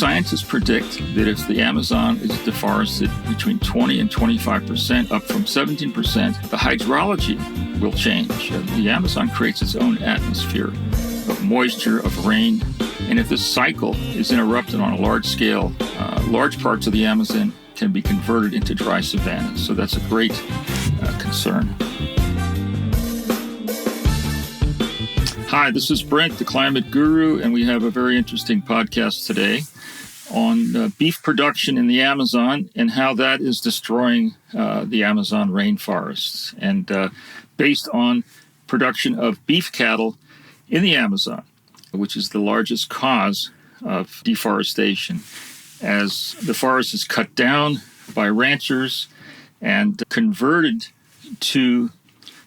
scientists predict that if the Amazon is deforested between 20 and 25%, up from 17%, the hydrology will change. The Amazon creates its own atmosphere of moisture, of rain, and if this cycle is interrupted on a large scale, large parts of the Amazon can be converted into dry savannas. So that's a great concern. Hi, this is Brent, the Climate Guru, and we have a very interesting podcast today on beef production in the Amazon and how that is destroying the Amazon rainforests, and based on production of beef cattle in the Amazon, which is the largest cause of deforestation, as the forest is cut down by ranchers and converted to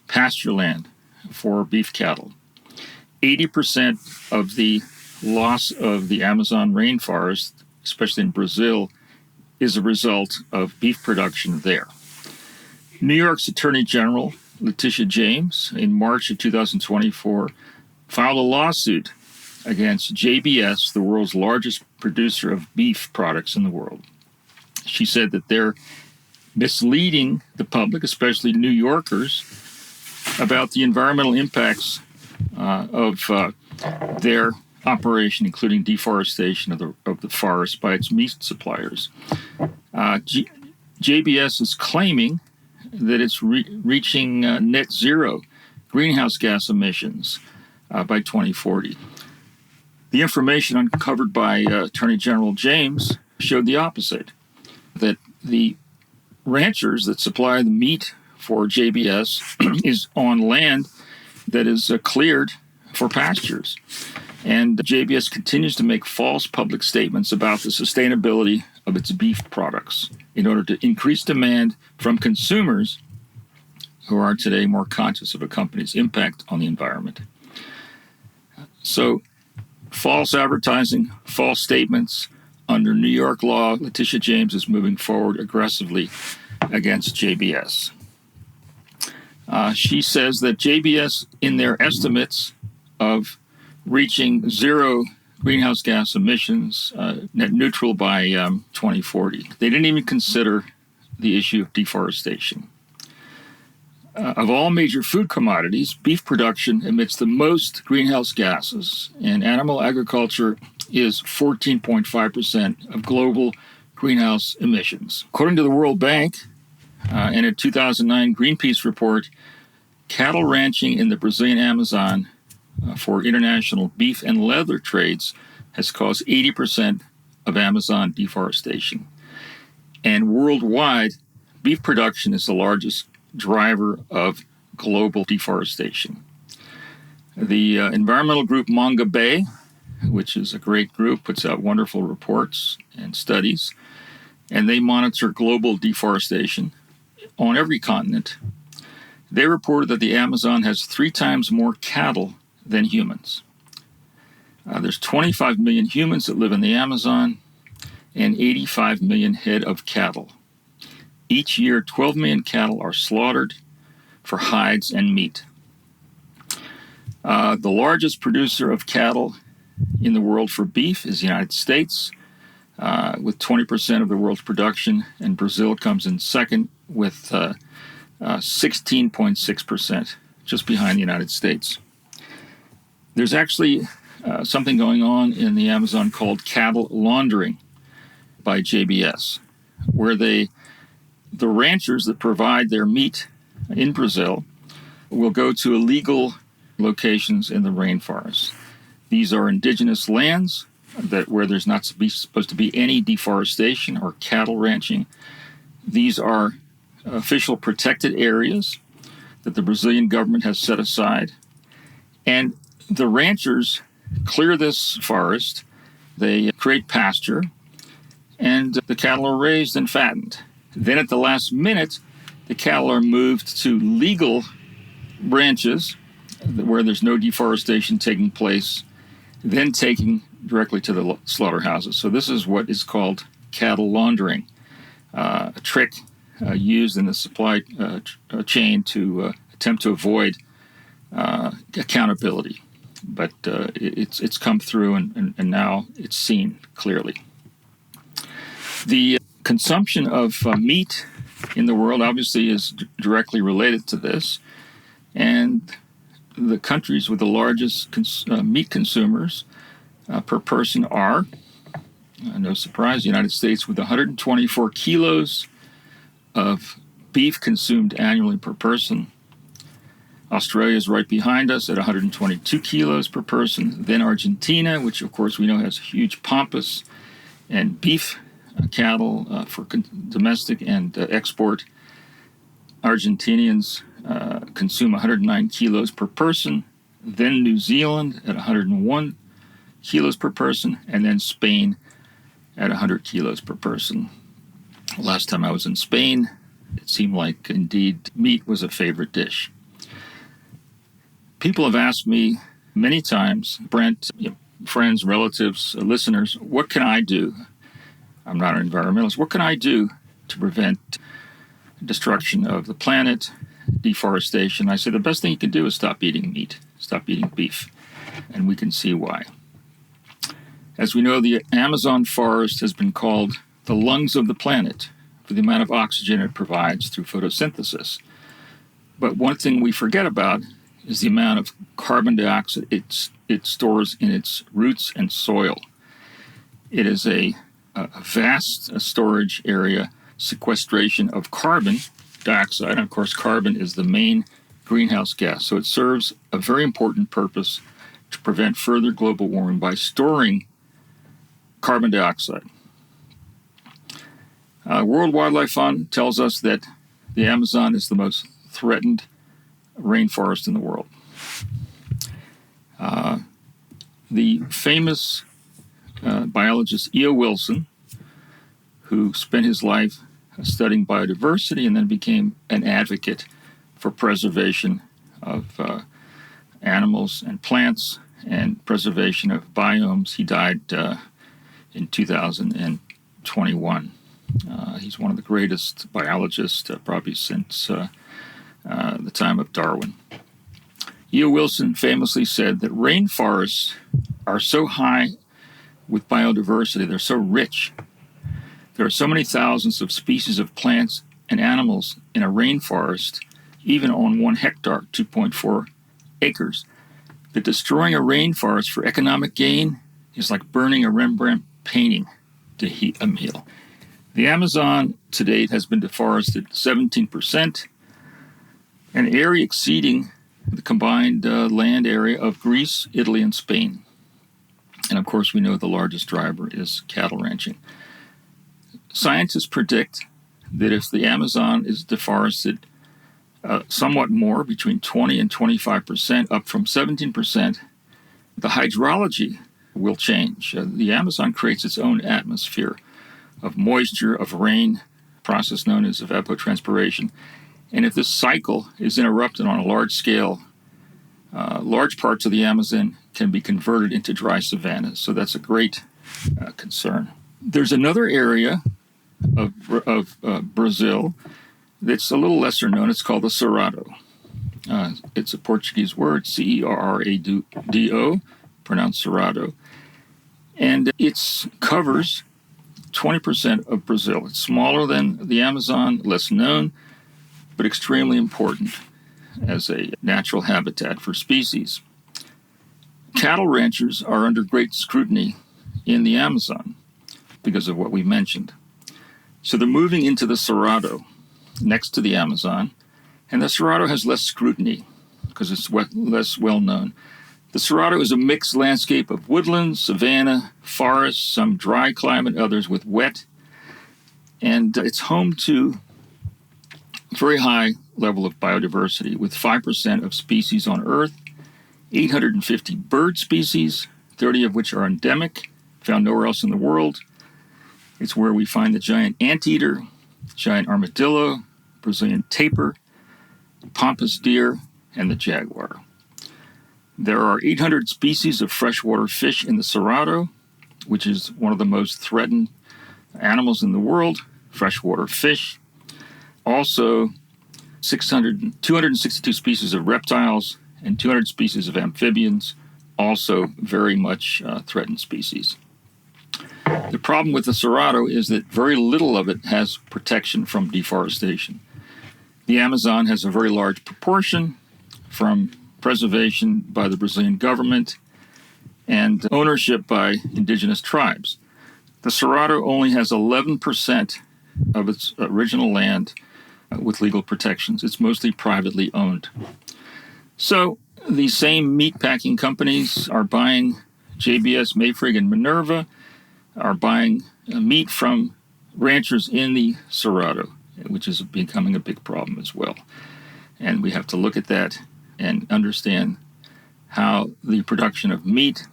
pasture land for beef cattle. 80% of the loss of the Amazon rainforest, especially in Brazil, is a result of beef production there. New York's Attorney General, Letitia James, in March of 2024, filed a lawsuit against JBS, the world's largest producer of beef products in the world. She said that they're misleading the public, especially New Yorkers, about the environmental impacts of their operation, including deforestation of the forest by its meat suppliers. JBS is claiming that it's reaching net zero greenhouse gas emissions by 2040. The information uncovered by Attorney General James showed the opposite, that the ranchers that supply the meat for JBS is on land that is cleared for pastures. And JBS continues to make false public statements about the sustainability of its beef products in order to increase demand from consumers who are today more conscious of a company's impact on the environment. So, false advertising, false statements. Under New York law, Letitia James is moving forward aggressively against JBS. She says that JBS, in their estimates of reaching zero greenhouse gas emissions, net neutral by 2040, they didn't even consider the issue of deforestation. Of all major food commodities, beef production emits the most greenhouse gases, and animal agriculture is 14.5% of global greenhouse emissions. According to the World Bank, in a 2009 Greenpeace report, cattle ranching in the Brazilian Amazon for international beef and leather trades has caused 80% of Amazon deforestation. And worldwide, beef production is the largest driver of global deforestation. The environmental group Manga Bay, which is a great group, puts out wonderful reports and studies, and they monitor global deforestation on every continent. They reported that the Amazon has 3 times more cattle than humans. There's 25 million humans that live in the Amazon and 85 million head of cattle. Each year, 12 million cattle are slaughtered for hides and meat. The largest producer of cattle in the world for beef is the United States, with 20% of the world's production, and Brazil comes in second with 16.6%, just behind the United States. There's actually something going on in the Amazon called cattle laundering by JBS, where the ranchers that provide their meat in Brazil will go to illegal locations in the rainforest. These are indigenous lands where there's not supposed to be any deforestation or cattle ranching. These are official protected areas that the Brazilian government has set aside. And the ranchers clear this forest, they create pasture, and the cattle are raised and fattened. Then at the last minute, the cattle are moved to legal ranches where there's no deforestation taking place, then taken directly to the slaughterhouses. So this is what is called cattle laundering, a trick used in the supply chain to attempt to avoid accountability. But it's come through, and now it's seen clearly. The consumption of meat in the world obviously is directly related to this. And the countries with the largest meat consumers per person are, no surprise, the United States with 124 kilos of beef consumed annually per person. Australia is right behind us at 122 kilos per person. Then Argentina, which of course we know has huge pampas and beef cattle for domestic and export. Argentinians consume 109 kilos per person. Then New Zealand at 101 kilos per person. And then Spain at 100 kilos per person. Last time I was in Spain, it seemed like indeed meat was a favorite dish. People have asked me many times, Brent, friends, relatives, listeners, what can I do? I'm not an environmentalist. What can I do to prevent destruction of the planet, deforestation? I say the best thing you can do is stop eating meat, stop eating beef, and we can see why. As we know, the Amazon forest has been called the lungs of the planet for the amount of oxygen it provides through photosynthesis. But one thing we forget about is the amount of carbon dioxide it stores in its roots and soil. It is a vast storage area, sequestration of carbon dioxide. And of course, carbon is the main greenhouse gas. So it serves a very important purpose to prevent further global warming by storing carbon dioxide. World Wildlife Fund tells us that the Amazon is the most threatened rainforest in the world. The famous biologist E.O. Wilson, who spent his life studying biodiversity and then became an advocate for preservation of animals and plants and preservation of biomes. He died in 2021. He's one of the greatest biologists probably since the time of Darwin. E.O. Wilson famously said that rainforests are so high with biodiversity, they're so rich. There are so many thousands of species of plants and animals in a rainforest, even on 1 hectare, 2.4 acres, that destroying a rainforest for economic gain is like burning a Rembrandt painting to heat a meal. The Amazon to date has been deforested 17%, an area exceeding the combined land area of Greece, Italy, and Spain. And of course, we know the largest driver is cattle ranching. Scientists predict that if the Amazon is deforested somewhat more, between 20 and 25%, up from 17%, the hydrology will change. The Amazon creates its own atmosphere of moisture, of rain, process known as evapotranspiration. And if this cycle is interrupted on a large scale, large parts of the Amazon can be converted into dry savannas. So that's a great concern. There's another area of Brazil that's a little lesser known. It's called the Cerrado. It's a Portuguese word, Cerrado, pronounced Cerrado. And it covers 20% of Brazil. It's smaller than the Amazon, less known, but extremely important as a natural habitat for species. Cattle ranchers are under great scrutiny in the Amazon because of what we mentioned. So they're moving into the Cerrado next to the Amazon, and the Cerrado has less scrutiny because it's less well known. The Cerrado is a mixed landscape of woodlands, savanna, forests, some dry climate, others with wet, and it's home to a very high level of biodiversity with 5% of species on Earth, 850 bird species, 30 of which are endemic, found nowhere else in the world. It's where we find the giant anteater, giant armadillo, Brazilian tapir, pampas deer, and the jaguar. There are 800 species of freshwater fish in the Cerrado, which is one of the most threatened animals in the world, freshwater fish. Also, 262 species of reptiles and 200 species of amphibians, also very much threatened species. The problem with the Cerrado is that very little of it has protection from deforestation. The Amazon has a very large proportion from preservation by the Brazilian government and ownership by indigenous tribes. The Cerrado only has 11% of its original land with legal protections. It's mostly privately owned. So the same meatpacking companies are buying JBS, Mayfrig, and Minerva, are buying meat from ranchers in the Cerrado, which is becoming a big problem as well. And we have to look at that and understand how the production of meat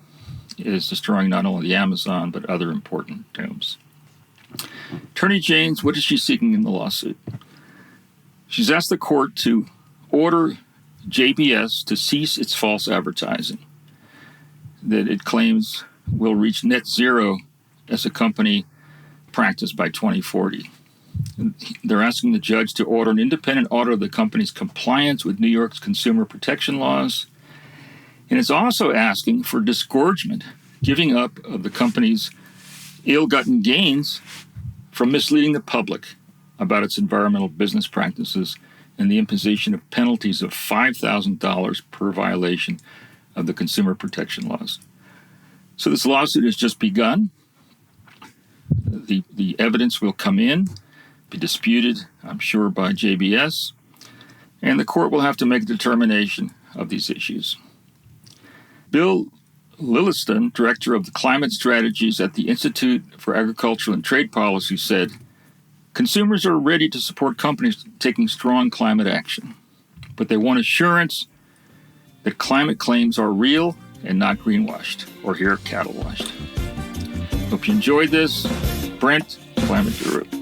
is destroying not only the Amazon, but other important biomes. Attorney Jaynes, what is she seeking in the lawsuit? She's asked the court to order JBS to cease its false advertising that it claims will reach net zero as a company practice by 2040. They're asking the judge to order an independent audit of the company's compliance with New York's consumer protection laws. And it's also asking for disgorgement, giving up of the company's ill-gotten gains from misleading the public about its environmental business practices and the imposition of penalties of $5,000 per violation of the consumer protection laws. So this lawsuit has just begun. The evidence will come in, be disputed, I'm sure, by JBS, and the court will have to make a determination of these issues. Bill Lilliston, director of the climate strategies at the Institute for Agricultural and Trade Policy, said, "Consumers are ready to support companies taking strong climate action, but they want assurance that climate claims are real and not greenwashed or cattle washed." Hope you enjoyed this. Brent, Climate Guru.